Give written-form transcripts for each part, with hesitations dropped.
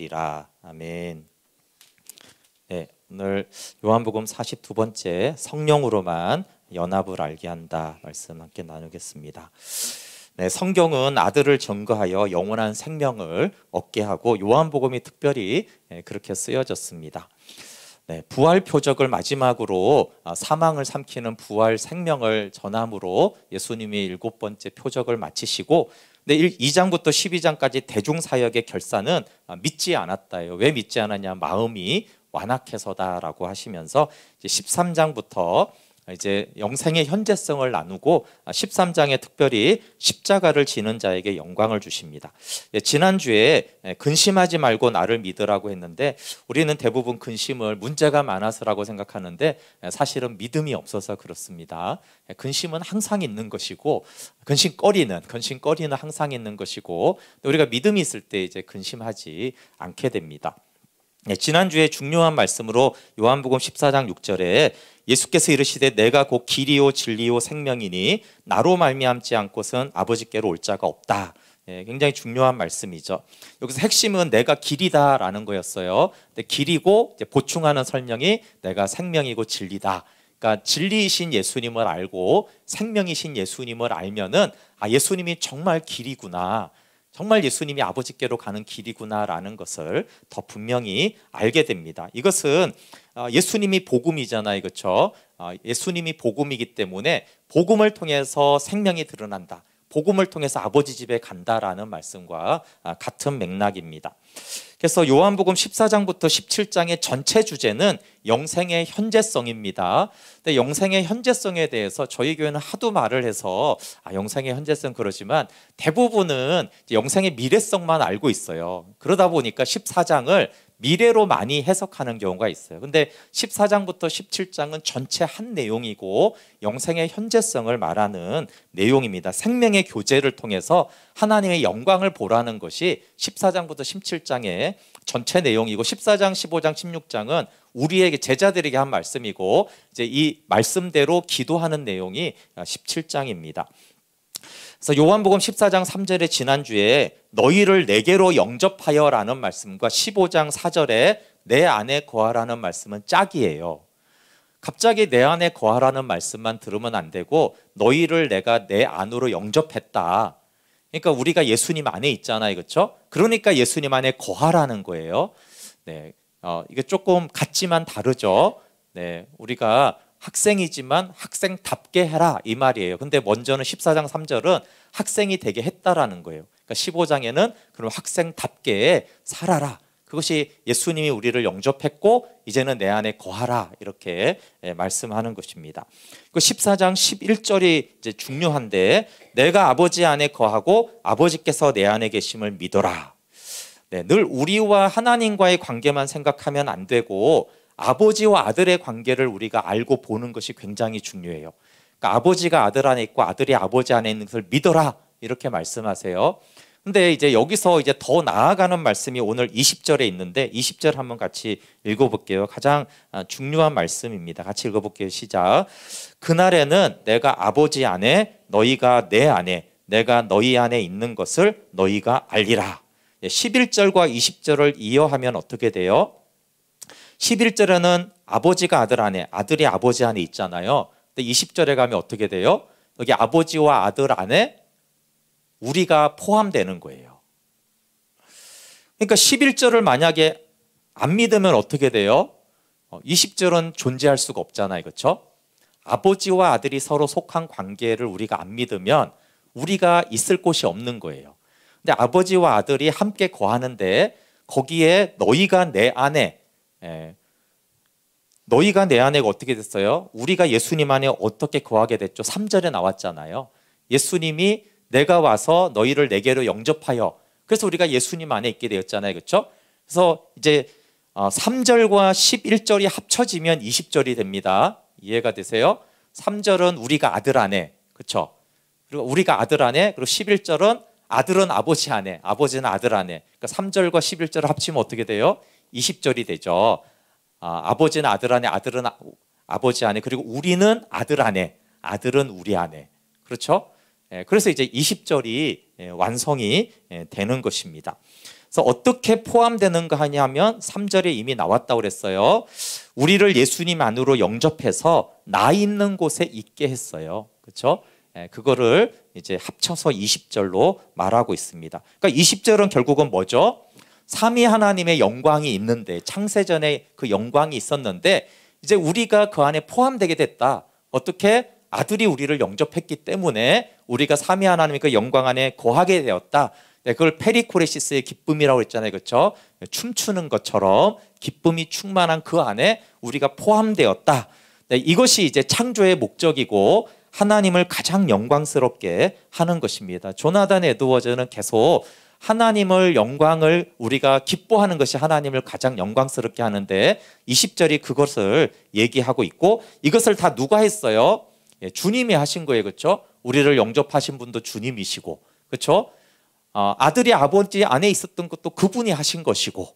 되시리라. 아멘. 네, 오늘 요한복음 42번째 성령으로만 연합을 알게 한다 말씀 함께 나누겠습니다. 네, 성경은 아들을 증거하여 영원한 생명을 얻게 하고 요한복음이 특별히 그렇게 쓰여졌습니다. 네, 부활 표적을 마지막으로 사망을 삼키는 부활 생명을 전함으로 예수님이 7번째 표적을 마치시고, 2장부터 12장까지 대중사역의 결산은 믿지 않았다예요. 왜 믿지 않았냐? 마음이 완악해서다라고 하시면서 이제 13장부터 이제 영생의 현재성을 나누고 13장에 특별히 십자가를 지는 자에게 영광을 주십니다. 지난주에 근심하지 말고 나를 믿으라고 했는데, 우리는 대부분 근심을 문제가 많아서라고 생각하는데 사실은 믿음이 없어서 그렇습니다. 근심은 항상 있는 것이고, 근심거리는 항상 있는 것이고, 우리가 믿음이 있을 때 이제 근심하지 않게 됩니다. 지난주에 중요한 말씀으로 요한복음 14장 6절에 예수께서 이르시되 내가 곧 길이요 진리요 생명이니 나로 말미암지 않고선 아버지께로 올 자가 없다. 굉장히 중요한 말씀이죠. 여기서 핵심은 내가 길이다라는 거였어요. 근데 길이고 이제 보충하는 설명이 내가 생명이고 진리다. 그러니까 진리이신 예수님을 알고 생명이신 예수님을 알면은 예수님이 정말 길이구나, 정말 예수님이 아버지께로 가는 길이구나라는 것을 더 분명히 알게 됩니다. 이것은 예수님이 복음이잖아요, 그렇죠? 예수님이 복음이기 때문에 복음을 통해서 생명이 드러난다, 복음을 통해서 아버지 집에 간다라는 말씀과 같은 맥락입니다. 그래서 요한복음 14장부터 17장의 전체 주제는 영생의 현재성입니다. 근데 영생의 현재성에 대해서 저희 교회는 하도 말을 해서 영생의 현재성 그러지만 대부분은 영생의 미래성만 알고 있어요. 그러다 보니까 14장을 미래로 많이 해석하는 경우가 있어요. 근데 14장부터 17장은 전체 한 내용이고 영생의 현재성을 말하는 내용입니다. 생명의 교제를 통해서 하나님의 영광을 보라는 것이 14장부터 17장의 전체 내용이고, 14장, 15장, 16장은 우리에게, 제자들에게 한 말씀이고, 이제 이 말씀대로 기도하는 내용이 17장입니다. 그래서 요한복음 14장 3절에 지난주에 너희를 내게로 영접하여라는 말씀과 15장 4절에 내 안에 거하라는 말씀은 짝이에요. 갑자기 내 안에 거하라는 말씀만 들으면 안 되고, 너희를 내가 내 안으로 영접했다. 그러니까 우리가 예수님 안에 있잖아요, 그렇죠? 그러니까 예수님 안에 거하라는 거예요. 네, 이게 조금 같지만 다르죠. 네, 우리가 학생이지만 학생답게 해라 이 말이에요. 근데 먼저는 14장 3절은 학생이 되게 했다라는 거예요. 그러니까 15장에는 그럼 학생답게 살아라. 그것이 예수님이 우리를 영접했고 이제는 내 안에 거하라, 이렇게 말씀하는 것입니다. 그 14장 11절이 이제 중요한데, 내가 아버지 안에 거하고 아버지께서 내 안에 계심을 믿어라. 네, 늘 우리와 하나님과의 관계만 생각하면 안 되고 아버지와 아들의 관계를 우리가 알고 보는 것이 굉장히 중요해요. 그러니까 아버지가 아들 안에 있고 아들이 아버지 안에 있는 것을 믿어라, 이렇게 말씀하세요. 근데 이제 여기서 이제 더 나아가는 말씀이 오늘 20절에 있는데, 20절 한번 같이 읽어볼게요. 가장 중요한 말씀입니다. 같이 읽어볼게요. 시작. 그날에는 내가 아버지 안에 너희가 내 안에 내가 너희 안에 있는 것을 너희가 알리라. 11절과 20절을 이어하면 어떻게 돼요? 11절에는 아버지가 아들 안에, 아들이 아버지 안에 있잖아요. 근데 20절에 가면 어떻게 돼요? 여기 아버지와 아들 안에 우리가 포함되는 거예요. 그러니까 11절을 만약에 안 믿으면 어떻게 돼요? 20절은 존재할 수가 없잖아요, 그렇죠? 아버지와 아들이 서로 속한 관계를 우리가 안 믿으면 우리가 있을 곳이 없는 거예요. 근데 아버지와 아들이 함께 거하는데 거기에 너희가 내 안에, 너희가 내 안에가 어떻게 됐어요? 우리가 예수님 안에 어떻게 거하게 됐죠? 3절에 나왔잖아요. 예수님이 내가 와서 너희를 내게로 영접하여, 그래서 우리가 예수님 안에 있게 되었잖아요, 그렇죠? 그래서 이제 3절과 11절이 합쳐지면 20절이 됩니다. 이해가 되세요? 3절은 우리가 아들 안에, 그렇죠? 그리고 우리가 아들 안에, 그리고 11절은 아들은 아버지 안에, 아버지는 아들 안에. 그러니까 3절과 11절을 합치면 어떻게 돼요? 20절이 되죠. 아버지는 아들 안에, 아들은 아버지 안에, 그리고 우리는 아들 안에, 아들은 우리 안에. 그렇죠? 그래서 이제 20절이 완성이 되는 것입니다. 그래서 어떻게 포함되는가 하냐면 3절에 이미 나왔다고 그랬어요. 우리를 예수님 안으로 영접해서 나 있는 곳에 있게 했어요. 그렇죠? 그거를 이제 합쳐서 20절로 말하고 있습니다. 그러니까 20절은 결국은 뭐죠? 삼위 하나님의 영광이 있는데, 창세전에 그 영광이 있었는데 이제 우리가 그 안에 포함되게 됐다. 어떻게? 아들이 우리를 영접했기 때문에 우리가 삼위 하나님의 그 영광 안에 거하게 되었다. 그걸 페리코레시스의 기쁨이라고 했잖아요. 그렇죠? 춤추는 것처럼 기쁨이 충만한 그 안에 우리가 포함되었다. 이것이 이제 창조의 목적이고 하나님을 가장 영광스럽게 하는 것입니다. 조나단 에드워즈는 계속 하나님을 영광을 우리가 기뻐하는 것이 하나님을 가장 영광스럽게 하는데 20절이 그것을 얘기하고 있고, 이것을 다 누가 했어요? 주님이 하신 거예요. 그렇죠? 우리를 영접하신 분도 주님이시고, 그렇죠? 아들이 아버지 안에 있었던 것도 그분이 하신 것이고,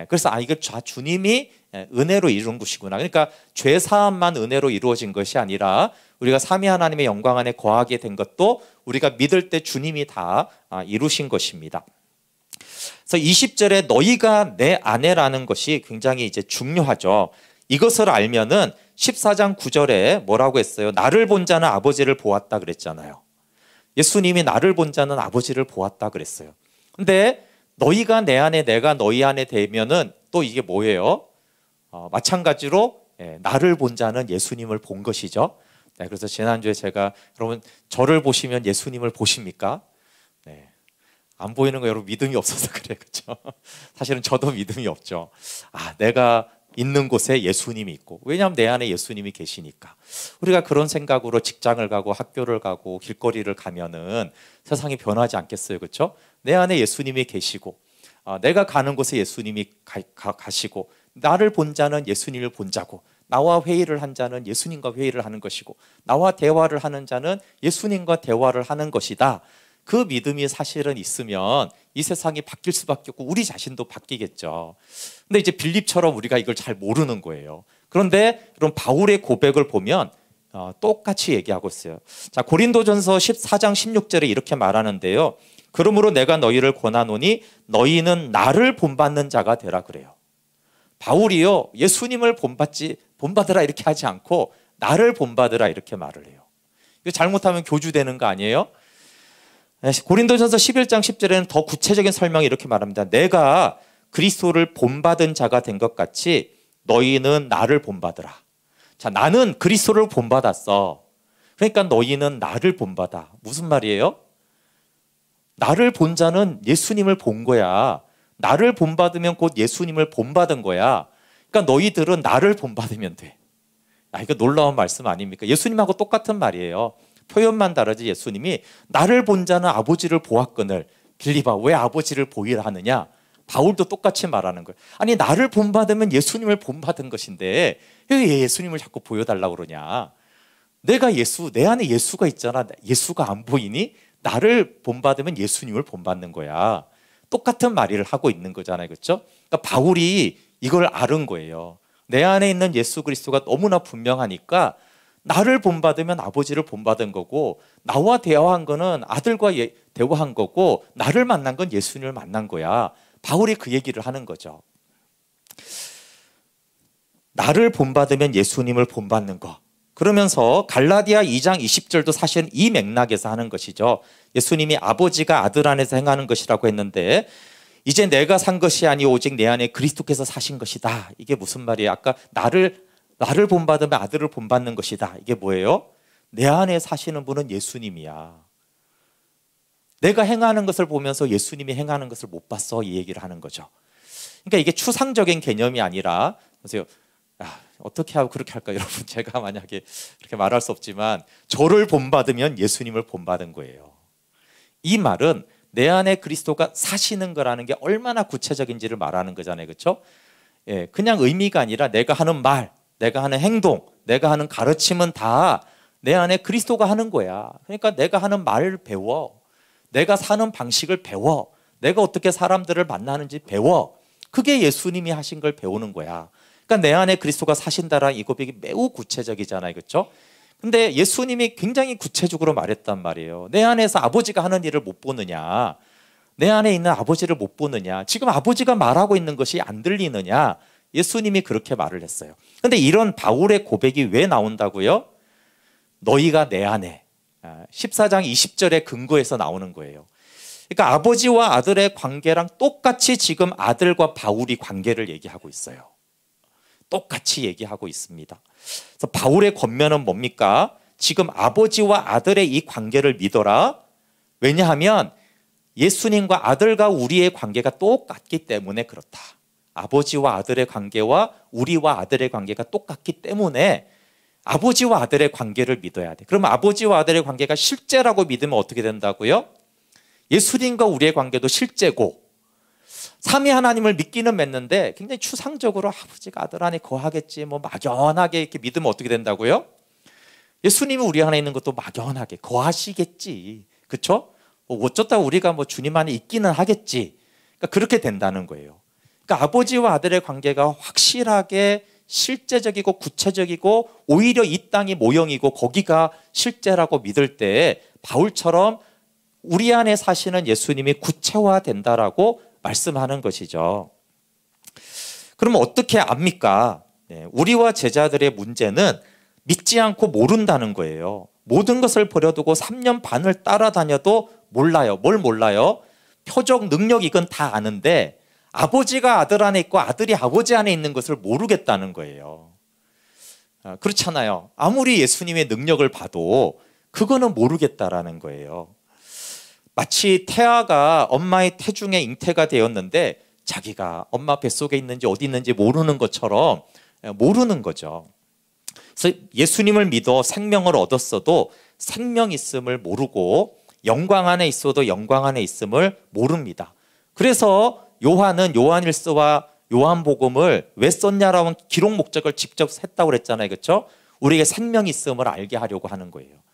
그래서 이거 주님이 은혜로 이룬 것이구나. 그러니까 죄 사함만 은혜로 이루어진 것이 아니라 우리가 삼위 하나님의 영광 안에 거하게 된 것도 우리가 믿을 때 주님이 다 이루신 것입니다. 그래서 20절에 너희가 내 아내라는 것이 굉장히 이제 중요하죠. 이것을 알면은 14장 9절에 뭐라고 했어요? 나를 본 자는 아버지를 보았다 그랬잖아요. 예수님이 나를 본 자는 아버지를 보았다 그랬어요. 근데 너희가 내 안에 내가 너희 안에 되면은 또 이게 뭐예요? 마찬가지로 나를 본 자는 예수님을 본 것이죠. 그래서 지난주에 제가 여러분 저를 보시면 예수님을 보십니까? 네. 안 보이는 거 여러분 믿음이 없어서 그래요. 그렇죠? 사실은 저도 믿음이 없죠. 내가 있는 곳에 예수님이 있고, 왜냐하면 내 안에 예수님이 계시니까. 우리가 그런 생각으로 직장을 가고 학교를 가고 길거리를 가면은 세상이 변하지 않겠어요. 그렇죠? 내 안에 예수님이 계시고, 내가 가는 곳에 예수님이 가시고, 나를 본 자는 예수님을 본 자고, 나와 회의를 한 자는 예수님과 회의를 하는 것이고, 나와 대화를 하는 자는 예수님과 대화를 하는 것이다. 그 믿음이 사실은 있으면 이 세상이 바뀔 수밖에 없고 우리 자신도 바뀌겠죠. 근데 이제 빌립처럼 우리가 이걸 잘 모르는 거예요. 그런데 그런 바울의 고백을 보면 똑같이 얘기하고 있어요. 자, 고린도전서 14장 16절에 이렇게 말하는데요. 그러므로 내가 너희를 권하노니 너희는 나를 본받는 자가 되라 그래요. 바울이요, 예수님을 본받으라 이렇게 하지 않고 나를 본받으라 이렇게 말을 해요. 이거 잘못하면 교주되는 거 아니에요? 고린도전서 11장 10절에는 더 구체적인 설명이 이렇게 말합니다. 내가 그리스도를 본받은 자가 된 것 같이 너희는 나를 본받으라. 자, 나는 그리스도를 본받았어. 그러니까 너희는 나를 본받아. 무슨 말이에요? 나를 본 자는 예수님을 본 거야. 나를 본받으면 곧 예수님을 본받은 거야. 그러니까 너희들은 나를 본받으면 돼. 이거 놀라운 말씀 아닙니까? 예수님하고 똑같은 말이에요. 표현만 다르지 예수님이 나를 본 자는 아버지를 보았거늘. 빌립아, 왜 아버지를 보이라 하느냐? 바울도 똑같이 말하는 거예요. 아니, 나를 본받으면 예수님을 본받은 것인데 왜 예수님을 자꾸 보여달라고 그러냐? 내가 내 안에 예수가 있잖아. 예수가 안 보이니? 나를 본받으면 예수님을 본받는 거야. 똑같은 말을 하고 있는 거잖아요. 그렇죠? 그러니까 바울이 이걸 아는 거예요. 내 안에 있는 예수 그리스도가 너무나 분명하니까 나를 본받으면 아버지를 본받은 거고, 나와 대화한 거는 아들과 대화한 거고, 나를 만난 건 예수님을 만난 거야. 바울이 그 얘기를 하는 거죠. 나를 본받으면 예수님을 본받는 거. 그러면서 갈라디아 2장 20절도 사실은 이 맥락에서 하는 것이죠. 예수님이 아버지가 아들 안에서 행하는 것이라고 했는데, 이제 내가 산 것이 아니 오직 내 안에 그리스도께서 사신 것이다. 이게 무슨 말이에요? 아까 나를 본받으면 아들을 본받는 것이다. 이게 뭐예요? 내 안에 사시는 분은 예수님이야. 내가 행하는 것을 보면서 예수님이 행하는 것을 못 봤어. 이 얘기를 하는 거죠. 그러니까 이게 추상적인 개념이 아니라, 보세요. 어떻게 하고 그렇게 할까? 여러분, 제가 만약에 그렇게 말할 수 없지만 저를 본받으면 예수님을 본받은 거예요. 이 말은 내 안에 그리스도가 사시는 거라는 게 얼마나 구체적인지를 말하는 거잖아요. 그렇죠? 그냥 의미가 아니라 내가 하는 말, 내가 하는 행동, 내가 하는 가르침은 다 내 안에 그리스도가 하는 거야. 그러니까 내가 하는 말을 배워. 내가 사는 방식을 배워. 내가 어떻게 사람들을 만나는지 배워. 그게 예수님이 하신 걸 배우는 거야. 그러니까 내 안에 그리스도가 사신다라는 이 고백이 매우 구체적이잖아요. 그렇죠? 근데 예수님이 굉장히 구체적으로 말했단 말이에요. 내 안에서 아버지가 하는 일을 못 보느냐? 내 안에 있는 아버지를 못 보느냐? 지금 아버지가 말하고 있는 것이 안 들리느냐? 예수님이 그렇게 말을 했어요. 그런데 이런 바울의 고백이 왜 나온다고요? 너희가 내 안에, 14장 20절의 근거에서 나오는 거예요. 그러니까 아버지와 아들의 관계랑 똑같이 지금 아들과 바울이 관계를 얘기하고 있어요. 똑같이 얘기하고 있습니다. 그래서 바울의 권면은 뭡니까? 지금 아버지와 아들의 이 관계를 믿어라. 왜냐하면 예수님과 아들과 우리의 관계가 똑같기 때문에 그렇다. 아버지와 아들의 관계와 우리와 아들의 관계가 똑같기 때문에 아버지와 아들의 관계를 믿어야 돼. 그럼 아버지와 아들의 관계가 실제라고 믿으면 어떻게 된다고요? 예수님과 우리의 관계도 실제고, 삼위 하나님을 믿기는 믿는데 굉장히 추상적으로 아버지가 아들 안에 거하겠지, 뭐 막연하게 이렇게 믿으면 어떻게 된다고요? 예수님이 우리 안에 있는 것도 막연하게 거하시겠지, 그렇죠? 뭐 어쩌다 우리가 뭐 주님 안에 있기는 하겠지. 그러니까 그렇게 된다는 거예요. 그러니까 아버지와 아들의 관계가 확실하게 실제적이고 구체적이고 오히려 이 땅이 모형이고 거기가 실제라고 믿을 때 바울처럼 우리 안에 사시는 예수님이 구체화된다라고 말씀하는 것이죠. 그럼 어떻게 압니까? 우리와 제자들의 문제는 믿지 않고 모른다는 거예요. 모든 것을 버려두고 3년 반을 따라다녀도 몰라요. 뭘 몰라요? 표적, 능력 이건 다 아는데 아버지가 아들 안에 있고 아들이 아버지 안에 있는 것을 모르겠다는 거예요. 그렇잖아요. 아무리 예수님의 능력을 봐도 그거는 모르겠다라는 거예요. 마치 태아가 엄마의 태중에 잉태가 되었는데 자기가 엄마 뱃속에 있는지 어디 있는지 모르는 것처럼 모르는 거죠. 그래서 예수님을 믿어 생명을 얻었어도 생명 있음을 모르고 영광 안에 있어도 영광 안에 있음을 모릅니다. 그래서 요한은 요한일서와 요한복음을 왜 썼냐라는 기록 목적을 직접 했다고 그랬잖아요. 그렇죠? 우리에게 생명 있음을 알게 하려고 하는 거예요.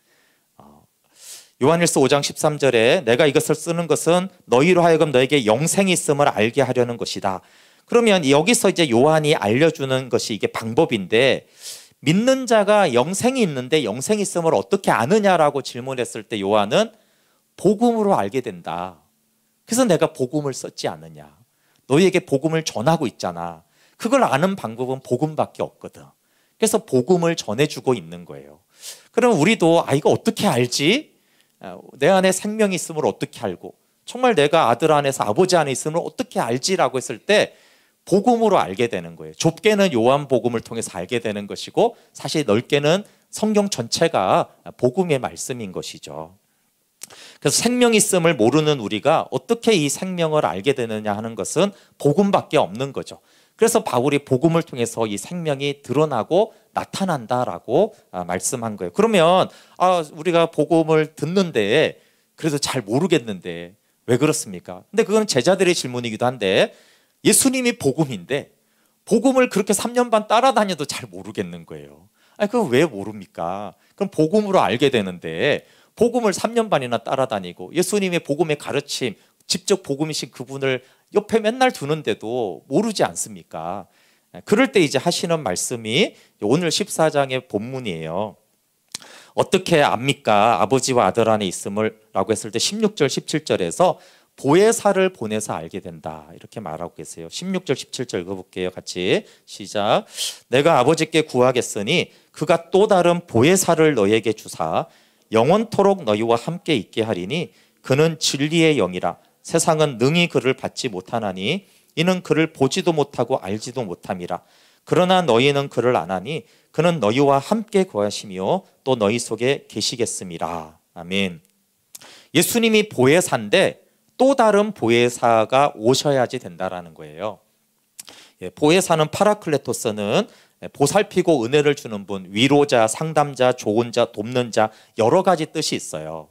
요한일서 5장 13절에 내가 이것을 쓰는 것은 너희로 하여금 너에게 영생이 있음을 알게 하려는 것이다. 그러면 여기서 이제 요한이 알려주는 것이 이게 방법인데, 믿는 자가 영생이 있는데 영생이 있음을 어떻게 아느냐라고 질문했을 때 요한은 복음으로 알게 된다. 그래서 내가 복음을 썼지 않느냐. 너희에게 복음을 전하고 있잖아. 그걸 아는 방법은 복음밖에 없거든. 그래서 복음을 전해주고 있는 거예요. 그럼 우리도 이거 어떻게 알지? 내 안에 생명이 있음을 어떻게 알고, 정말 내가 아들 안에서 아버지 안에 있음을 어떻게 알지라고 했을 때 복음으로 알게 되는 거예요. 좁게는 요한복음을 통해서 알게 되는 것이고, 사실 넓게는 성경 전체가 복음의 말씀인 것이죠. 그래서 생명이 있음을 모르는 우리가 어떻게 이 생명을 알게 되느냐 하는 것은 복음밖에 없는 거죠. 그래서 바울이 복음을 통해서 이 생명이 드러나고 나타난다라고 말씀한 거예요. 그러면 우리가 복음을 듣는데 그래도 잘 모르겠는데 왜 그렇습니까? 근데 그건 제자들의 질문이기도 한데, 예수님이 복음인데 복음을 그렇게 3년 반 따라다녀도 잘 모르겠는 거예요. 그럼 왜 모릅니까? 그럼 복음으로 알게 되는데 복음을 3년 반이나 따라다니고 예수님의 복음의 가르침, 직접 복음이신 그분을 옆에 맨날 두는데도 모르지 않습니까? 그럴 때 이제 하시는 말씀이 오늘 14장의 본문이에요. 어떻게 압니까? 아버지와 아들 안에 있음을 라고 했을 때 16절 17절에서 보혜사를 보내서 알게 된다, 이렇게 말하고 계세요. 16절 17절 읽어볼게요. 같이 시작. 내가 아버지께 구하겠으니 그가 또 다른 보혜사를 너희에게 주사 영원토록 너희와 함께 있게 하리니 그는 진리의 영이라. 세상은 능히 그를 받지 못하나니 이는 그를 보지도 못하고 알지도 못함이라. 그러나 너희는 그를 아나니 그는 너희와 함께 거하시며 또 너희 속에 계시겠음이라. 아멘. 예수님이 보혜사인데 또 다른 보혜사가 오셔야지 된다라는 거예요. 보혜사는 파라클레토스는 보살피고 은혜를 주는 분, 위로자, 상담자, 좋은 자, 돕는 자, 여러 가지 뜻이 있어요.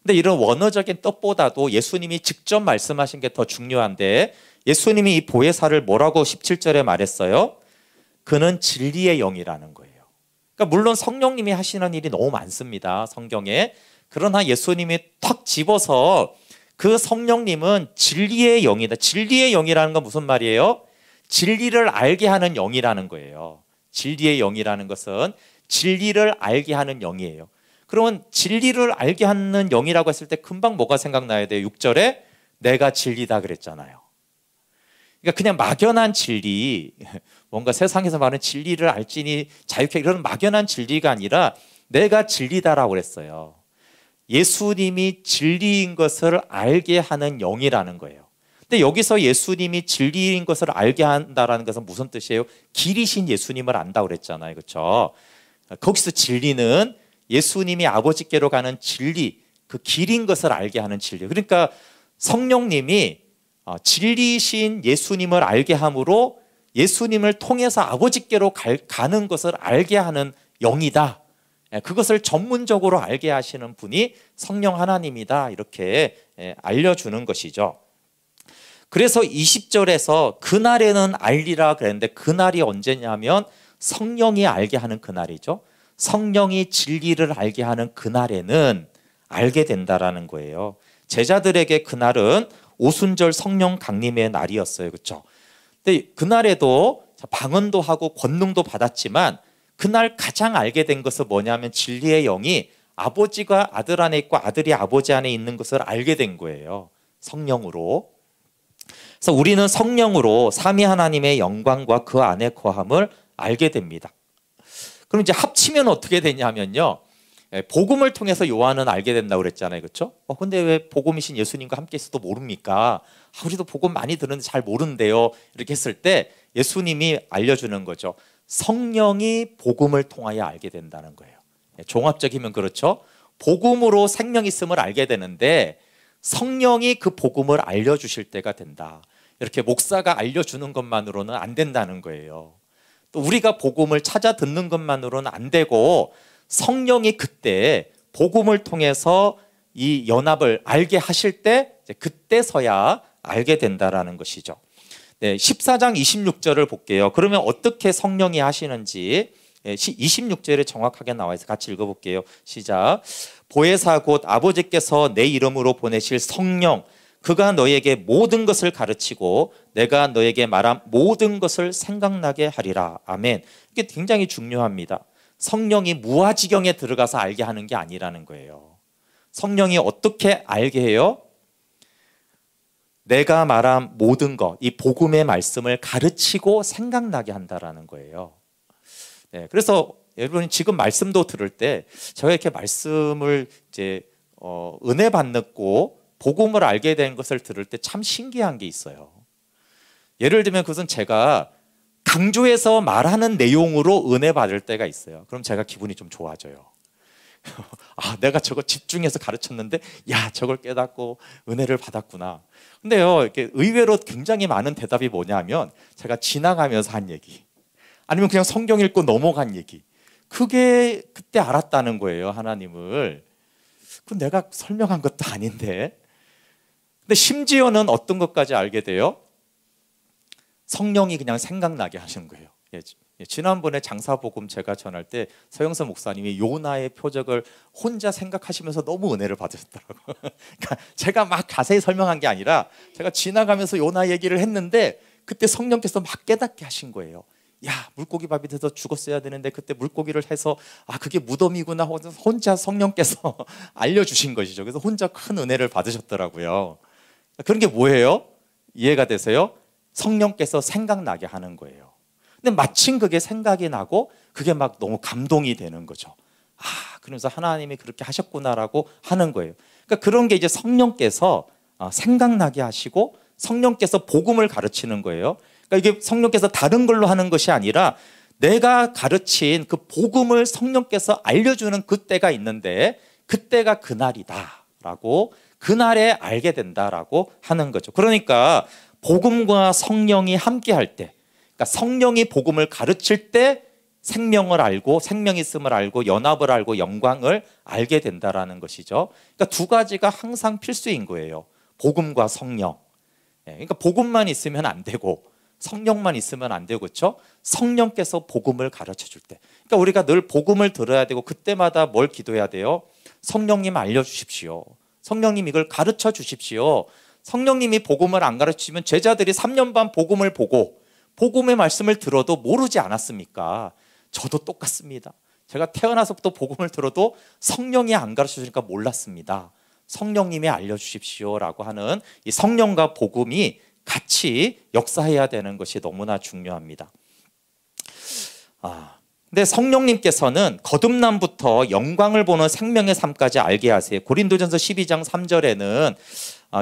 근데 이런 원어적인 뜻보다도 예수님이 직접 말씀하신 게 더 중요한데, 예수님이 이 보혜사를 뭐라고 17절에 말했어요? 그는 진리의 영이라는 거예요. 그러니까 물론 성령님이 하시는 일이 너무 많습니다, 성경에. 그러나 예수님이 탁 집어서 그 성령님은 진리의 영이다. 진리의 영이라는 건 무슨 말이에요? 진리를 알게 하는 영이라는 거예요. 진리의 영이라는 것은 진리를 알게 하는 영이에요. 그러면 진리를 알게 하는 영이라고 했을 때 금방 뭐가 생각나야 돼요? 6절에 내가 진리다 그랬잖아요. 그러니까 그냥 막연한 진리, 뭔가 세상에서 말하는 진리를 알지니 자유케 이런 막연한 진리가 아니라 내가 진리다라고 그랬어요. 예수님이 진리인 것을 알게 하는 영이라는 거예요. 근데 여기서 예수님이 진리인 것을 알게 한다라는 것은 무슨 뜻이에요? 길이신 예수님을 안다고 그랬잖아요. 그렇죠? 거기서 진리는 예수님이 아버지께로 가는 진리, 그 길인 것을 알게 하는 진리. 그러니까 성령님이 진리신 예수님을 알게 함으로 예수님을 통해서 아버지께로 가는 것을 알게 하는 영이다. 그것을 전문적으로 알게 하시는 분이 성령 하나님이다. 이렇게 알려주는 것이죠. 그래서 20절에서 그날에는 알리라 그랬는데 그날이 언제냐면 성령이 알게 하는 그날이죠. 성령이 진리를 알게 하는 그날에는 알게 된다라는 거예요. 제자들에게 그날은 오순절 성령 강림의 날이었어요. 그렇죠? 근데 그날에도 방언도 하고 권능도 받았지만 그날 가장 알게 된 것은 뭐냐면 진리의 영이 아버지가 아들 안에 있고 아들이 아버지 안에 있는 것을 알게 된 거예요. 성령으로. 그래서 우리는 성령으로 삼위 하나님의 영광과 그 안에 거함을 알게 됩니다. 그럼 이제 합치면 어떻게 되냐면요. 복음을 통해서 요한은 알게 된다고 그랬잖아요. 그렇죠? 근데 왜 복음이신 예수님과 함께 있어도 모릅니까? 우리도 복음 많이 들었는데 잘 모른대요. 이렇게 했을 때 예수님이 알려주는 거죠. 성령이 복음을 통하여 알게 된다는 거예요. 종합적이면 그렇죠. 복음으로 생명이 있음을 알게 되는데 성령이 그 복음을 알려주실 때가 된다. 이렇게 목사가 알려주는 것만으로는 안 된다는 거예요. 또 우리가 복음을 찾아 듣는 것만으로는 안 되고 성령이 그때 복음을 통해서 이 연합을 알게 하실 때 그때서야 알게 된다라는 것이죠. 네, 14장 26절을 볼게요. 그러면 어떻게 성령이 하시는지 26절에 정확하게 나와 있어서 같이 읽어볼게요. 시작. 보혜사 곧 아버지께서 내 이름으로 보내실 성령 그가 너에게 모든 것을 가르치고 내가 너에게 말한 모든 것을 생각나게 하리라. 아멘. 이게 굉장히 중요합니다. 성령이 무아지경에 들어가서 알게 하는 게 아니라는 거예요. 성령이 어떻게 알게 해요? 내가 말한 모든 것, 이 복음의 말씀을 가르치고 생각나게 한다라는 거예요. 네, 그래서 여러분 지금 말씀도 들을 때 제가 이렇게 말씀을 이제 은혜 받고 복음을 알게 된 것을 들을 때 참 신기한 게 있어요. 예를 들면 그것은 제가 강조해서 말하는 내용으로 은혜 받을 때가 있어요. 그럼 제가 기분이 좀 좋아져요. 내가 저거 집중해서 가르쳤는데 저걸 깨닫고 은혜를 받았구나. 근데요, 이렇게 의외로 굉장히 많은 대답이 뭐냐면 제가 지나가면서 한 얘기 아니면 그냥 성경 읽고 넘어간 얘기 그게 그때 알았다는 거예요. 하나님을. 그건 내가 설명한 것도 아닌데. 근데 심지어는 어떤 것까지 알게 돼요? 성령이 그냥 생각나게 하시는 거예요. 지난번에 장사복음 제가 전할 때 서영선 목사님이 요나의 표적을 혼자 생각하시면서 너무 은혜를 받으셨더라고요. 그러니까 제가 막 자세히 설명한 게 아니라 제가 지나가면서 요나 얘기를 했는데 그때 성령께서 막 깨닫게 하신 거예요. 물고기 밥이 돼서 죽었어야 되는데 그때 물고기를 해서 그게 무덤이구나 혼자 성령께서 알려주신 것이죠. 그래서 혼자 큰 은혜를 받으셨더라고요. 그런 게 뭐예요? 이해가 되세요? 성령께서 생각나게 하는 거예요. 근데 마침 그게 생각이 나고 그게 막 너무 감동이 되는 거죠. 그러면서 하나님이 그렇게 하셨구나라고 하는 거예요. 그러니까 그런 게 이제 성령께서 생각나게 하시고 성령께서 복음을 가르치는 거예요. 그러니까 이게 성령께서 다른 걸로 하는 것이 아니라 내가 가르친 그 복음을 성령께서 알려주는 그때가 있는데 그때가 그날이다라고 그날에 알게 된다라고 하는 거죠. 그러니까 복음과 성령이 함께 할 때, 그러니까 성령이 복음을 가르칠 때 생명을 알고 생명이 있음을 알고 연합을 알고 영광을 알게 된다라는 것이죠. 그러니까 두 가지가 항상 필수인 거예요. 복음과 성령. 그러니까 복음만 있으면 안 되고 성령만 있으면 안 되고 그렇죠? 성령께서 복음을 가르쳐 줄 때. 그러니까 우리가 늘 복음을 들어야 되고 그때마다 뭘 기도해야 돼요? 성령님 알려주십시오. 성령님 이걸 가르쳐 주십시오. 성령님이 복음을 안 가르치면 제자들이 3년 반 복음을 보고 복음의 말씀을 들어도 모르지 않았습니까? 저도 똑같습니다. 제가 태어나서부터 복음을 들어도 성령이 안 가르쳐 주니까 몰랐습니다. 성령님이 알려주십시오라고 하는 이 성령과 복음이 같이 역사해야 되는 것이 너무나 중요합니다. 근데 성령님께서는 거듭남부터 영광을 보는 생명의 삶까지 알게 하세요. 고린도전서 12장 3절에는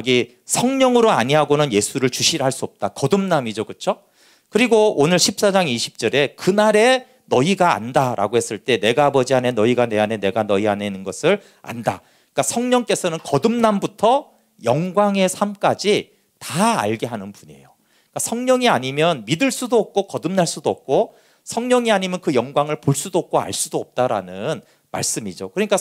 이 성령으로 아니하고는 예수를 주시라 할 수 없다. 거듭남이죠, 그렇죠? 그리고 오늘 14장 20절에 그날에 너희가 안다라고 했을 때 내가 아버지 안에 너희가 내 안에 내가 너희 안에 있는 것을 안다. 그러니까 성령께서는 거듭남부터 영광의 삶까지 다 알게 하는 분이에요. 그러니까 성령이 아니면 믿을 수도 없고 거듭날 수도 없고 성령이 아니면 그 영광을 볼 수도 없고 알 수도 없다라는 말씀이죠. 그러니까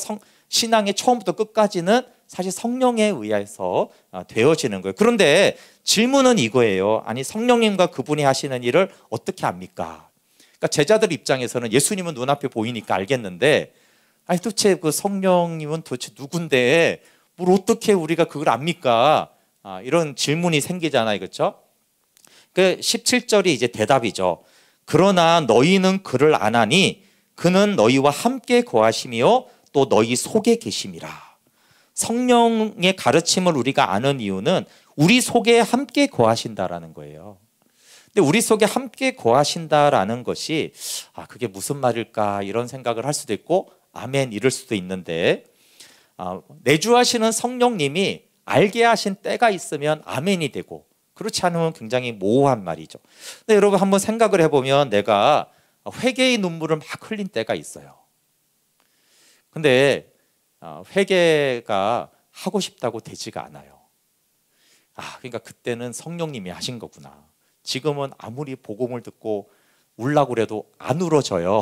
신앙의 처음부터 끝까지는 사실 성령에 의해서 되어지는 거예요. 그런데 질문은 이거예요. 아니 성령님과 그분이 하시는 일을 어떻게 압니까? 그러니까 제자들 입장에서는 예수님은 눈앞에 보이니까 알겠는데 아니 도대체 그 성령님은 도대체 누군데 뭘 어떻게 우리가 그걸 압니까? 이런 질문이 생기잖아요. 그렇죠? 그 17절이 이제 대답이죠. 그러나 너희는 그를 아나니 그는 너희와 함께 거하시며 또 너희 속에 계심이라. 성령의 가르침을 우리가 아는 이유는 우리 속에 함께 거하신다라는 거예요. 근데 우리 속에 함께 거하신다라는 것이 그게 무슨 말일까 이런 생각을 할 수도 있고 아멘 이럴 수도 있는데 내주하시는 성령님이 알게 하신 때가 있으면 아멘이 되고 그렇지 않으면 굉장히 모호한 말이죠. 근데 여러분 한번 생각을 해보면 내가 회개의 눈물을 막 흘린 때가 있어요. 근데 회개가 하고 싶다고 되지가 않아요. 그러니까 그때는 성령님이 하신 거구나. 지금은 아무리 복음을 듣고 울라고 그래도 안 울어져요.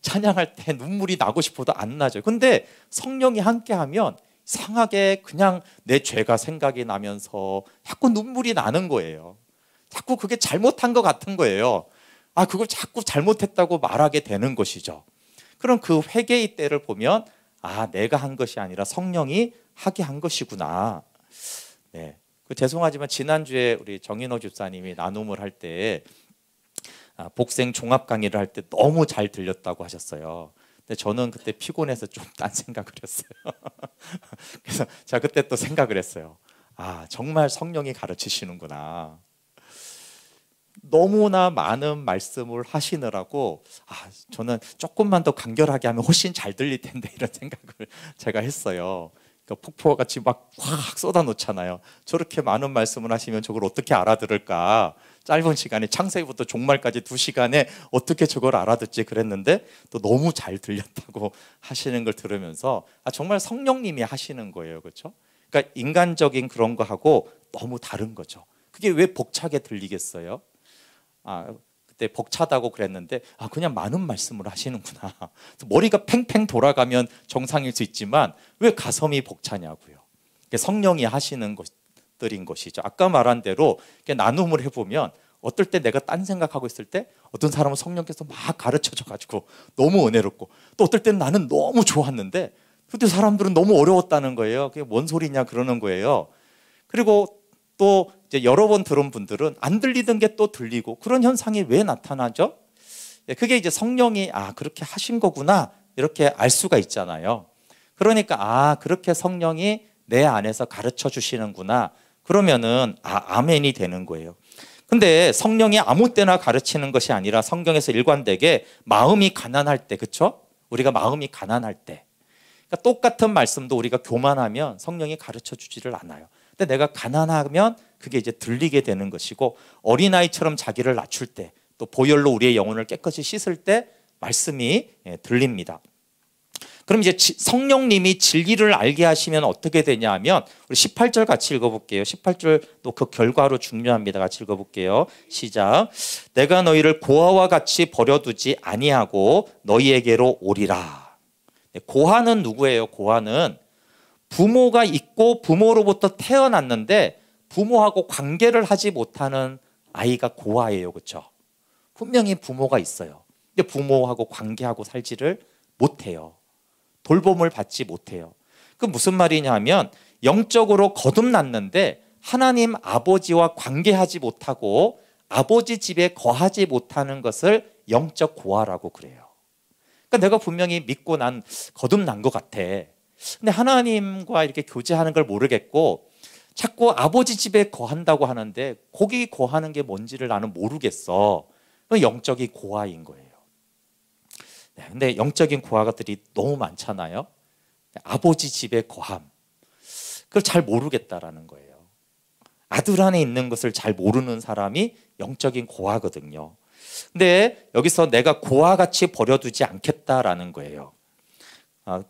찬양할 때 눈물이 나고 싶어도 안 나죠. 근데 성령이 함께하면 이상하게 그냥 내 죄가 생각이 나면서 자꾸 눈물이 나는 거예요. 자꾸 그게 잘못한 것 같은 거예요. 그걸 자꾸 잘못했다고 말하게 되는 것이죠. 그럼 그 회개의 때를 보면 내가 한 것이 아니라 성령이 하게 한 것이구나. 네. 죄송하지만 지난주에 우리 정인호 집사님이 나눔을 할 때 복생 종합 강의를 할 때 너무 잘 들렸다고 하셨어요. 근데 저는 그때 피곤해서 좀 딴 생각을 했어요. 그래서 제가 그때 또 생각을 했어요. 정말 성령이 가르치시는구나. 너무나 많은 말씀을 하시느라고 저는 조금만 더 간결하게 하면 훨씬 잘 들릴 텐데 이런 생각을 제가 했어요. 그러니까 폭포같이 막 확 쏟아놓잖아요. 저렇게 많은 말씀을 하시면 저걸 어떻게 알아들을까. 짧은 시간에 창세기부터 종말까지 2시간에 어떻게 저걸 알아듣지 그랬는데 또 너무 잘 들렸다고 하시는 걸 들으면서 정말 성령님이 하시는 거예요. 그렇죠? 그러니까 인간적인 그런 거하고 너무 다른 거죠. 그게 왜 벅차게 들리겠어요? 그때 벅차다고 그랬는데 그냥 많은 말씀을 하시는구나. 머리가 팽팽 돌아가면 정상일 수 있지만 왜 가슴이 벅차냐고요. 성령이 하시는 것들인 것이죠. 아까 말한 대로 나눔을 해보면 어떨 때 내가 딴 생각하고 있을 때 어떤 사람은 성령께서 막 가르쳐줘가지고 너무 은혜롭고 또 어떨 때는 나는 너무 좋았는데 그때 사람들은 너무 어려웠다는 거예요. 그게 뭔 소리냐 그러는 거예요. 그리고 또 이제 여러 번 들은 분들은 안 들리던 게 또 들리고 그런 현상이 왜 나타나죠? 그게 이제 성령이 그렇게 하신 거구나 이렇게 알 수가 있잖아요. 그러니까 그렇게 성령이 내 안에서 가르쳐 주시는구나. 그러면은 아멘이 되는 거예요. 근데 성령이 아무 때나 가르치는 것이 아니라 성경에서 일관되게 마음이 가난할 때, 그렇죠? 우리가 마음이 가난할 때, 그러니까 똑같은 말씀도 우리가 교만하면 성령이 가르쳐 주지를 않아요. 근데 내가 가난하면 그게 이제 들리게 되는 것이고 어린아이처럼 자기를 낮출 때, 또 보혈로 우리의 영혼을 깨끗이 씻을 때 말씀이 들립니다. 그럼 이제 성령님이 진리를 알게 하시면 어떻게 되냐 하면 우리 18절 같이 읽어볼게요. 18절 또 그 결과로 중요합니다. 같이 읽어볼게요. 시작. 내가 너희를 고아와 같이 버려두지 아니하고 너희에게로 오리라. 고아는 누구예요? 고아는 부모가 있고 부모로부터 태어났는데 부모하고 관계를 하지 못하는 아이가 고아예요. 그렇죠? 분명히 부모가 있어요. 근데 부모하고 관계하고 살지를 못해요. 돌봄을 받지 못해요. 그 무슨 말이냐 하면 영적으로 거듭났는데 하나님 아버지와 관계하지 못하고 아버지 집에 거하지 못하는 것을 영적 고아라고 그래요. 그러니까 내가 분명히 믿고 난 거듭난 것 같아. 근데 하나님과 이렇게 교제하는 걸 모르겠고 자꾸 아버지 집에 거한다고 하는데 거기 거하는 게 뭔지를 나는 모르겠어. 영적인 고아인 거예요. 네, 근데 영적인 고아들이 너무 많잖아요. 아버지 집에 거함, 그걸 잘 모르겠다라는 거예요. 아들 안에 있는 것을 잘 모르는 사람이 영적인 고아거든요. 근데 여기서 내가 고아같이 버려두지 않겠다라는 거예요.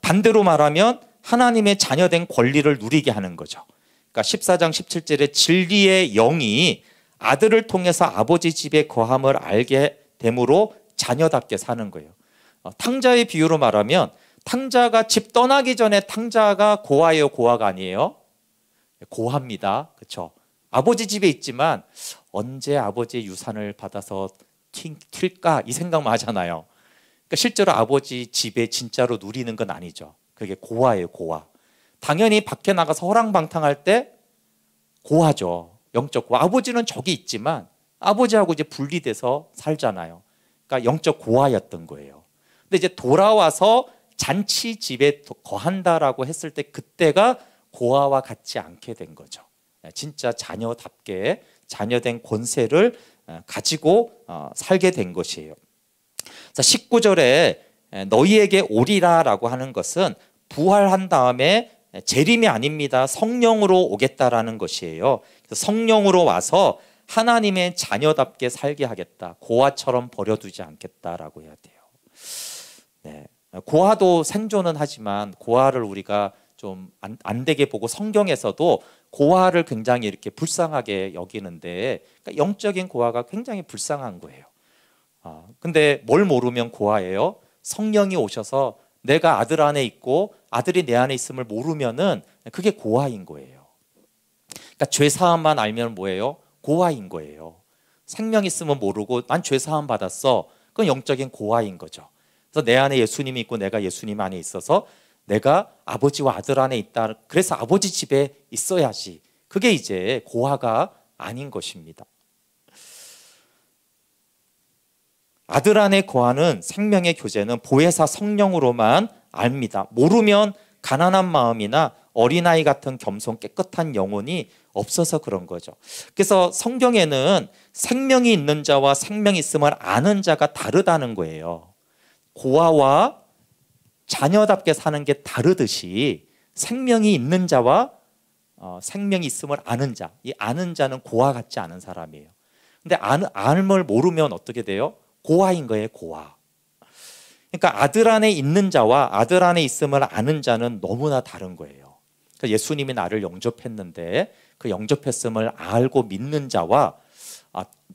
반대로 말하면 하나님의 자녀된 권리를 누리게 하는 거죠. 그러니까 14장 17절에 진리의 영이 아들을 통해서 아버지 집에 거함을 알게 됨으로 자녀답게 사는 거예요. 탕자의 비유로 말하면 탕자가 집 떠나기 전에 탕자가 고아예요, 고아가 아니에요? 고아입니다. 그렇죠? 아버지 집에 있지만 언제 아버지의 유산을 받아서 튈까 이 생각만 하잖아요. 그러니까 실제로 아버지 집에 진짜로 누리는 건 아니죠. 그게 고아예요, 고아. 당연히 밖에 나가서 호랑방탕할 때 고아죠. 영적 고아. 아버지는 저기 있지만 아버지하고 이제 분리돼서 살잖아요. 그러니까 영적 고아였던 거예요. 근데 이제 돌아와서 잔치 집에 거한다라고 했을 때 그때가 고아와 같지 않게 된 거죠. 진짜 자녀답게 자녀된 권세를 가지고 살게 된 것이에요. 19절에 너희에게 오리라라고 하는 것은 부활한 다음에 재림이 아닙니다. 성령으로 오겠다라는 것이에요. 그래서 성령으로 와서 하나님의 자녀답게 살게 하겠다. 고아처럼 버려두지 않겠다라고 해야 돼요. 네. 고아도 생존은 하지만 고아를 우리가 좀 안 되게 보고 성경에서도 고아를 굉장히 이렇게 불쌍하게 여기는데 그러니까 영적인 고아가 굉장히 불쌍한 거예요. 근데 뭘 모르면 고아예요? 성령이 오셔서 내가 아들 안에 있고 아들이 내 안에 있음을 모르면은 그게 고아인 거예요. 그러니까 죄사함만 알면 뭐예요? 고아인 거예요. 생명 있으면 모르고 난 죄사함 받았어. 그건 영적인 고아인 거죠. 그래서 내 안에 예수님이 있고 내가 예수님 안에 있어서 내가 아버지와 아들 안에 있다. 그래서 아버지 집에 있어야지. 그게 이제 고아가 아닌 것입니다. 아들 안에 거하는 생명의 교제는 보혜사 성령으로만 압니다. 모르면 가난한 마음이나 어린아이 같은 겸손 깨끗한 영혼이 없어서 그런 거죠. 그래서 성경에는 생명이 있는 자와 생명이 있음을 아는 자가 다르다는 거예요. 고아와 자녀답게 사는 게 다르듯이 생명이 있는 자와 생명이 있음을 아는 자, 이 아는 자는 고아 같지 않은 사람이에요. 근데 알을 모르면 어떻게 돼요? 고아인 거예요, 고아. 그러니까 아들 안에 있는 자와 아들 안에 있음을 아는 자는 너무나 다른 거예요. 그러니까 예수님이 나를 영접했는데 그 영접했음을 알고 믿는 자와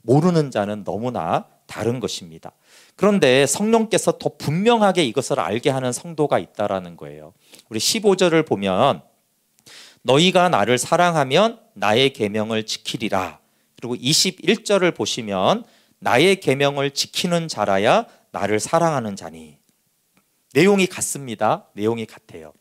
모르는 자는 너무나 다른 것입니다. 그런데 성령께서 더 분명하게 이것을 알게 하는 성도가 있다라는 거예요. 우리 15절을 보면 너희가 나를 사랑하면 나의 계명을 지키리라. 그리고 21절을 보시면 나의 계명을 지키는 자라야 나를 사랑하는 자니. 내용이 같습니다. 내용이 같아요.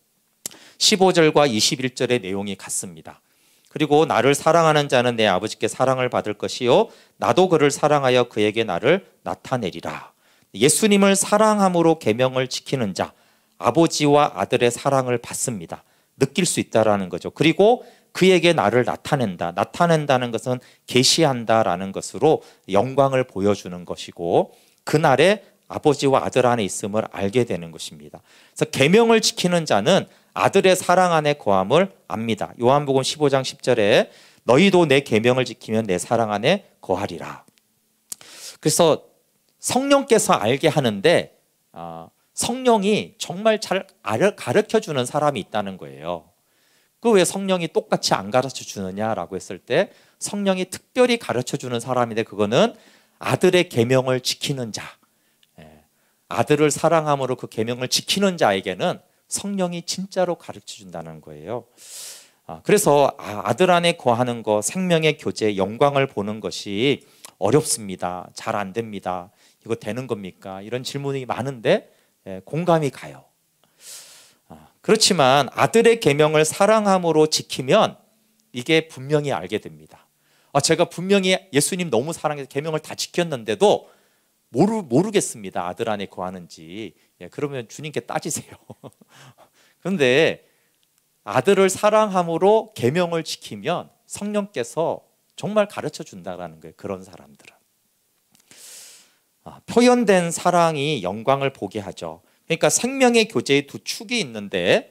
15절과 21절의 내용이 같습니다. 그리고 나를 사랑하는 자는 내 아버지께 사랑을 받을 것이요 나도 그를 사랑하여 그에게 나를 나타내리라. 예수님을 사랑함으로 계명을 지키는 자, 아버지와 아들의 사랑을 받습니다. 느낄 수 있다라는 거죠. 그리고 그에게 나를 나타낸다. 나타낸다는 것은 계시한다라는 것으로 영광을 보여주는 것이고 그날에 아버지와 아들 안에 있음을 알게 되는 것입니다. 그래서 계명을 지키는 자는 아들의 사랑 안에 거함을 압니다. 요한복음 15장 10절에 너희도 내 계명을 지키면 내 사랑 안에 거하리라. 그래서 성령께서 알게 하는데 성령이 정말 잘 가르쳐주는 사람이 있다는 거예요. 그 왜 성령이 똑같이 안 가르쳐주느냐라고 했을 때 성령이 특별히 가르쳐주는 사람인데 그거는 아들의 계명을 지키는 자, 아들을 사랑함으로 그 계명을 지키는 자에게는 성령이 진짜로 가르쳐준다는 거예요. 그래서 아들 안에 거하는 것, 생명의 교제, 영광을 보는 것이 어렵습니다. 잘 안 됩니다. 이거 되는 겁니까? 이런 질문이 많은데 공감이 가요. 그렇지만 아들의 계명을 사랑함으로 지키면 이게 분명히 알게 됩니다. 제가 분명히 예수님 너무 사랑해서 계명을 다 지켰는데도 모르겠습니다. 아들 안에 거하는지. 그러면 주님께 따지세요. 그런데 아들을 사랑함으로 계명을 지키면 성령께서 정말 가르쳐 준다라는 거예요. 그런 사람들은 표현된 사랑이 영광을 보게 하죠. 그러니까 생명의 교제의 두 축이 있는데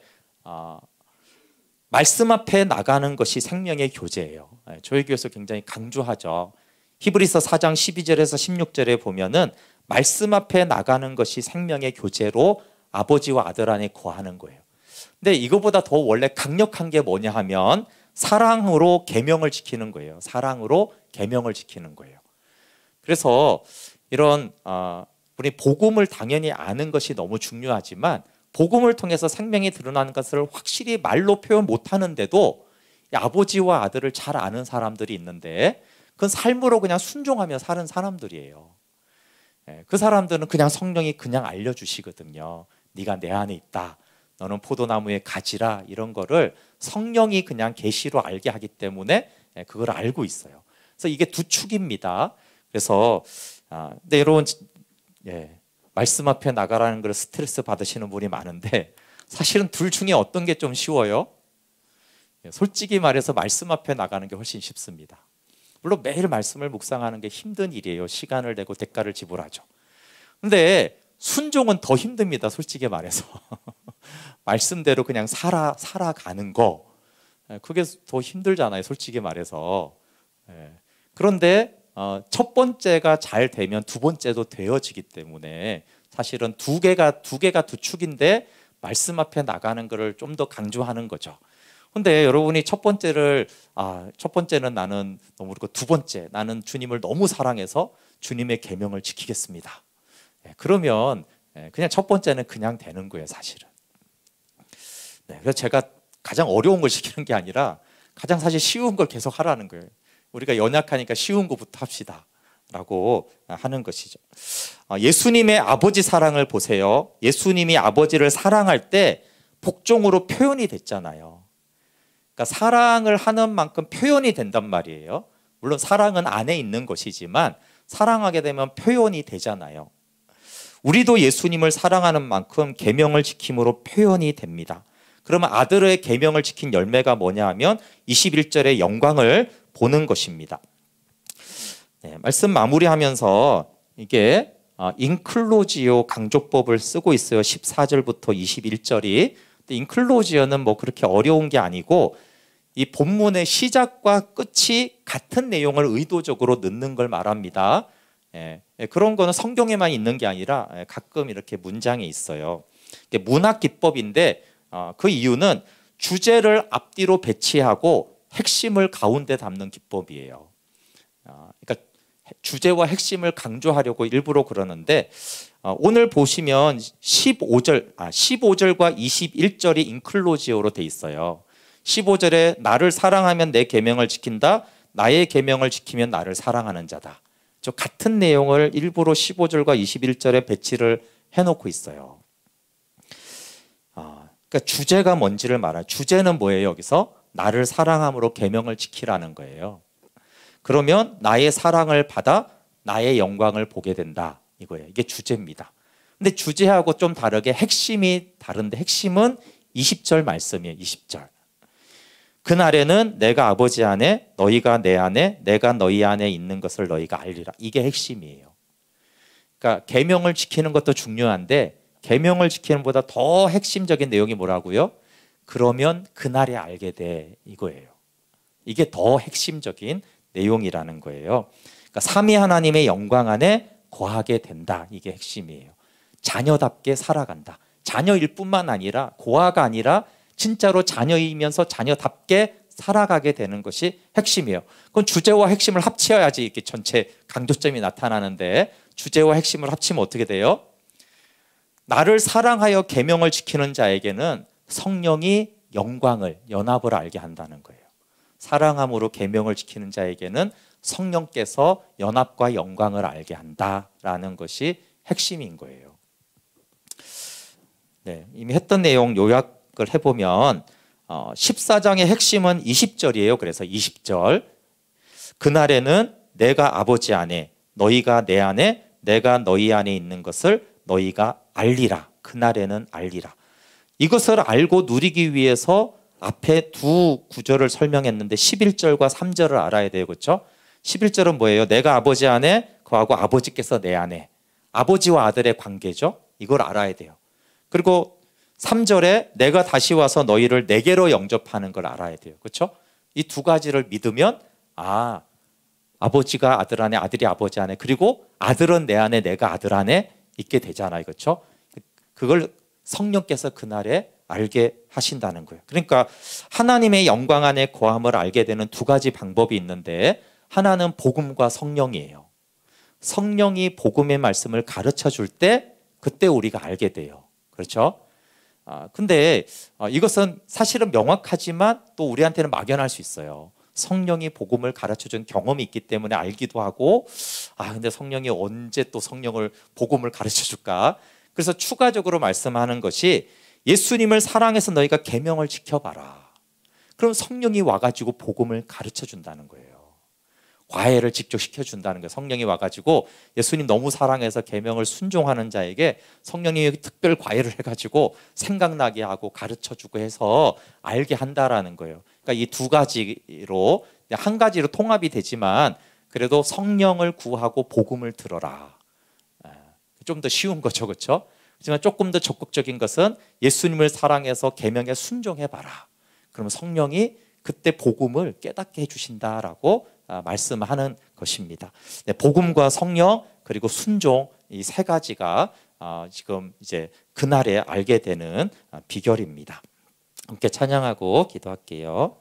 말씀 앞에 나가는 것이 생명의 교제예요. 저희 교회에서 굉장히 강조하죠. 히브리서 4장 12절에서 16절에 보면은 말씀 앞에 나가는 것이 생명의 교제로 아버지와 아들 안에 거하는 거예요. 근데 이거보다 더 원래 강력한 게 뭐냐 하면 사랑으로 계명을 지키는 거예요. 사랑으로 계명을 지키는 거예요. 그래서 이런 우리 복음을 당연히 아는 것이 너무 중요하지만 복음을 통해서 생명이 드러나는 것을 확실히 말로 표현 못하는데도 아버지와 아들을 잘 아는 사람들이 있는데 그건 삶으로 그냥 순종하며 사는 사람들이에요. 그 사람들은 그냥 성령이 그냥 알려주시거든요. 네가 내 안에 있다. 너는 포도나무의 가지라. 이런 거를 성령이 그냥 계시로 알게 하기 때문에 그걸 알고 있어요. 그래서 이게 두 축입니다. 그래서 근데 여러분 말씀 앞에 나가라는 걸 스트레스 받으시는 분이 많은데 사실은 둘 중에 어떤 게 좀 쉬워요? 솔직히 말해서 말씀 앞에 나가는 게 훨씬 쉽습니다. 물론 매일 말씀을 묵상하는 게 힘든 일이에요. 시간을 내고 대가를 지불하죠. 근데 순종은 더 힘듭니다. 솔직히 말해서 말씀대로 그냥 살아가는 거 그게 더 힘들잖아요. 솔직히 말해서. 그런데 첫 번째가 잘 되면 두 번째도 되어지기 때문에 사실은 두 개가 두 축인데 말씀 앞에 나가는 것을 좀 더 강조하는 거죠. 근데 여러분이 첫 번째는 나는 너무 그렇고 두 번째 나는 주님을 너무 사랑해서 주님의 계명을 지키겠습니다. 그러면 그냥 첫 번째는 그냥 되는 거예요, 사실은. 그래서 제가 가장 어려운 걸 시키는 게 아니라 가장 사실 쉬운 걸 계속 하라는 거예요. 우리가 연약하니까 쉬운 것부터 합시다 라고 하는 것이죠. 예수님의 아버지 사랑을 보세요. 예수님이 아버지를 사랑할 때 복종으로 표현이 됐잖아요. 그러니까 사랑을 하는 만큼 표현이 된단 말이에요. 물론 사랑은 안에 있는 것이지만 사랑하게 되면 표현이 되잖아요. 우리도 예수님을 사랑하는 만큼 계명을 지킴으로 표현이 됩니다. 그러면 아들의 계명을 지킨 열매가 뭐냐 하면 21절의 영광을 보는 것입니다. 말씀 마무리하면서 이게 인클로지오 강조법을 쓰고 있어요. 14절부터 21절이. 인클로지오는 뭐 그렇게 어려운 게 아니고 이 본문의 시작과 끝이 같은 내용을 의도적으로 넣는 걸 말합니다. 그런 거는 성경에만 있는 게 아니라 가끔 이렇게 문장에 있어요. 문학 기법인데 그 이유는 주제를 앞뒤로 배치하고 핵심을 가운데 담는 기법이에요. 그러니까 주제와 핵심을 강조하려고 일부러 그러는데 오늘 보시면 15절과 21절이 인클로지오로 돼 있어요. 15절에 나를 사랑하면 내 계명을 지킨다. 나의 계명을 지키면 나를 사랑하는 자다. 저 같은 내용을 일부러 15절과 21절에 배치를 해놓고 있어요. 그러니까 주제가 뭔지를 말해요. 주제는 뭐예요? 여기서 나를 사랑함으로 계명을 지키라는 거예요. 그러면 나의 사랑을 받아 나의 영광을 보게 된다 이거예요. 이게 주제입니다. 근데 주제하고 좀 다르게 핵심이 다른데 핵심은 20절 말씀이에요. 20절. 그날에는 내가 아버지 안에 너희가 내 안에 내가 너희 안에 있는 것을 너희가 알리라. 이게 핵심이에요. 그러니까 계명을 지키는 것도 중요한데 계명을 지키는 것보다 더 핵심적인 내용이 뭐라고요? 그러면 그날에 알게 돼 이거예요. 이게 더 핵심적인 내용이라는 거예요. 그러니까 삼위 하나님의 영광 안에 거하게 된다. 이게 핵심이에요. 자녀답게 살아간다. 자녀일 뿐만 아니라 고아가 아니라 진짜로 자녀이면서 자녀답게 살아가게 되는 것이 핵심이에요. 그건 주제와 핵심을 합쳐야지 이렇게 전체 강조점이 나타나는데 주제와 핵심을 합치면 어떻게 돼요? 나를 사랑하여 계명을 지키는 자에게는 성령이 영광을 연합을 알게 한다는 거예요. 사랑함으로 계명을 지키는 자에게는 성령께서 연합과 영광을 알게 한다라는 것이 핵심인 거예요. 이미 했던 내용 요약을 해보면 14장의 핵심은 20절이에요. 그래서 20절 그날에는 내가 아버지 안에 너희가 내 안에 내가 너희 안에 있는 것을 너희가 알리라. 그날에는 알리라. 이것을 알고 누리기 위해서 앞에 두 구절을 설명했는데 11절과 3절을 알아야 돼요. 그렇죠? 11절은 뭐예요? 내가 아버지 안에 거하고 아버지께서 내 안에. 아버지와 아들의 관계죠. 이걸 알아야 돼요. 그리고 3절에 내가 다시 와서 너희를 내게로 영접하는 걸 알아야 돼요. 그렇죠? 이 두 가지를 믿으면 아버지가 아들 안에, 아들이 아버지 안에, 그리고 아들은 내 안에, 내가 아들 안에 있게 되잖아요. 그렇죠? 그걸 성령께서 그날에 알게 하신다는 거예요. 그러니까 하나님의 영광 안에 거함을 알게 되는 두 가지 방법이 있는데, 하나는 복음과 성령이에요. 성령이 복음의 말씀을 가르쳐 줄 때 그때 우리가 알게 돼요. 그렇죠? 근데 이것은 사실은 명확하지만 또 우리한테는 막연할 수 있어요. 성령이 복음을 가르쳐 준 경험이 있기 때문에 알기도 하고, 근데 성령이 언제 또 복음을 가르쳐 줄까? 그래서 추가적으로 말씀하는 것이, 예수님을 사랑해서 너희가 계명을 지켜봐라. 그럼 성령이 와가지고 복음을 가르쳐 준다는 거예요. 과외를 직접 시켜준다는 거예요. 성령이 와가지고 예수님 너무 사랑해서 계명을 순종하는 자에게 성령이 특별 과외를 해가지고 생각나게 하고 가르쳐주고 해서 알게 한다라는 거예요. 그러니까 이 두 가지로, 한 가지로 통합이 되지만 그래도 성령을 구하고 복음을 들어라. 좀 더 쉬운 거죠, 그렇죠? 하지만 조금 더 적극적인 것은 예수님을 사랑해서 계명에 순종해봐라. 그러면 성령이 그때 복음을 깨닫게 해주신다라고 말씀하는 것입니다. 복음과 성령 그리고 순종, 이 세 가지가 지금 이제 그날에 알게 되는 비결입니다. 함께 찬양하고 기도할게요.